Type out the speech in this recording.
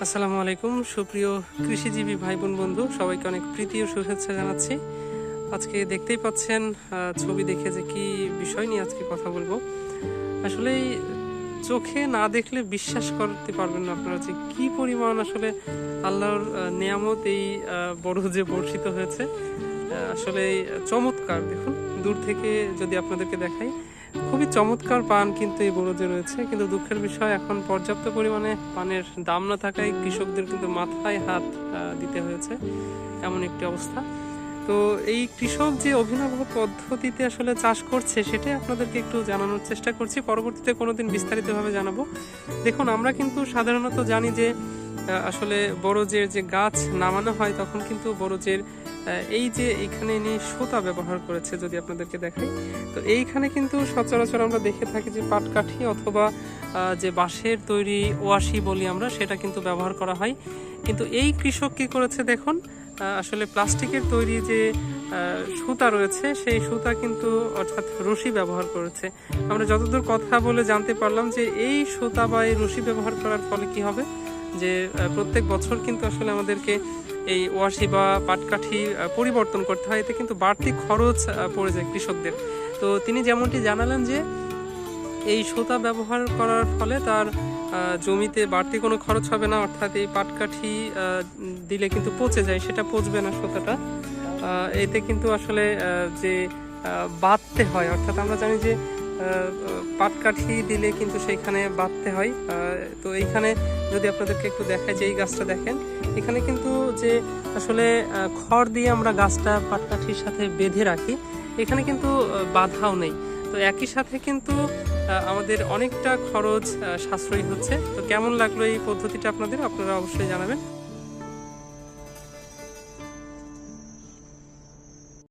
আসসালামু আলাইকুম সুপ্রিয় কৃষিজীবী ভাই বোন বন্ধু সবাইকে অনেক প্রীতি ও শুভেচ্ছা জানাচ্ছি। আজকে দেখতেই পাচ্ছেন ছবি দেখে যে কি বিষয় নিয়ে আজকে কথা বলবো। আসলে চোখে না দেখলে বিশ্বাস করতে পারবেন না আপনারা যে কি পরিমাণ আসলে আল্লাহর নেয়ামত এই বড় যে বর্ষিত হয়েছে। আসলে চমৎকার, দেখুন দূর থেকে যদি আপনাদেরকে দেখাই খুবই চমৎকার পান কিন্তু এই বরজে রয়েছে। কিন্তু দুঃখের বিষয় এখন পর্যাপ্ত পরিমাণে পানের দাম না থাকায় কৃষকদের কিন্তু মাথায় হাত দিতে হয়েছে, এমন একটি অবস্থা। তো এই কৃষক যে অভিনব পদ্ধতিতে আসলে চাষ করছে সেটাই আপনাদেরকে একটু জানানোর চেষ্টা করছি, পরবর্তীতে কোনোদিন বিস্তারিতভাবে জানাবো। দেখুন আমরা কিন্তু সাধারণত জানি যে আসলে বরজের যে গাছ নামানো হয় তখন কিন্তু বরজের এই যে এইখানে ইনি সুতা ব্যবহার করেছে, যদি আপনাদেরকে দেখাই তো এইখানে কিন্তু সচরাচর আমরা দেখে থাকি যে পাটকাঠি অথবা যে বাঁশের তৈরি ওয়াশি বলি আমরা, সেটা কিন্তু ব্যবহার করা হয়। কিন্তু এই কৃষক কি করেছে দেখুন, আসলে প্লাস্টিকের তৈরি যে সুতা রয়েছে সেই সুতা কিন্তু অর্থাৎ রশি ব্যবহার করেছে। আমরা যতদূর কথা বলে জানতে পারলাম যে এই সুতা বা এই রশি ব্যবহার করার ফলে কি হবে যে প্রত্যেক বছর কিন্তু আসলে আমাদেরকে এই ওয়াশি বা পাটকাঠি পরিবর্তন করতে হয়, এতে কিন্তু বাড়তি খরচ পড়ে যায় কৃষকদের। তো তিনি যেমনটি জানালেন যে এই সুতা ব্যবহার করার ফলে তার জমিতে বাড়তি কোনো খরচ হবে না, অর্থাৎ এই পাটকাঠি দিলে কিন্তু পচে যায়, সেটা পচবে না সুতাটা। এতে কিন্তু আসলে যে বাঁধতে হয়, অর্থাৎ আমরা জানি যে পাটকাঠি দিলে কিন্তু সেইখানে বাঁধতে হয়। তো এইখানে যদি আপনাদেরকে একটু দেখায় যে এই গাছটা দেখেন, এখানে কিন্তু যে আসলে খড় দিয়ে আমরা গাছটা পাটকাঠির সাথে বেঁধে রাখি, এখানে কিন্তু বাধাও নেই। তো একই সাথে কিন্তু আমাদের অনেকটা খরচ সাশ্রয়ী হচ্ছে। তো কেমন লাগলো এই পদ্ধতিটা আপনারা অবশ্যই জানাবেন।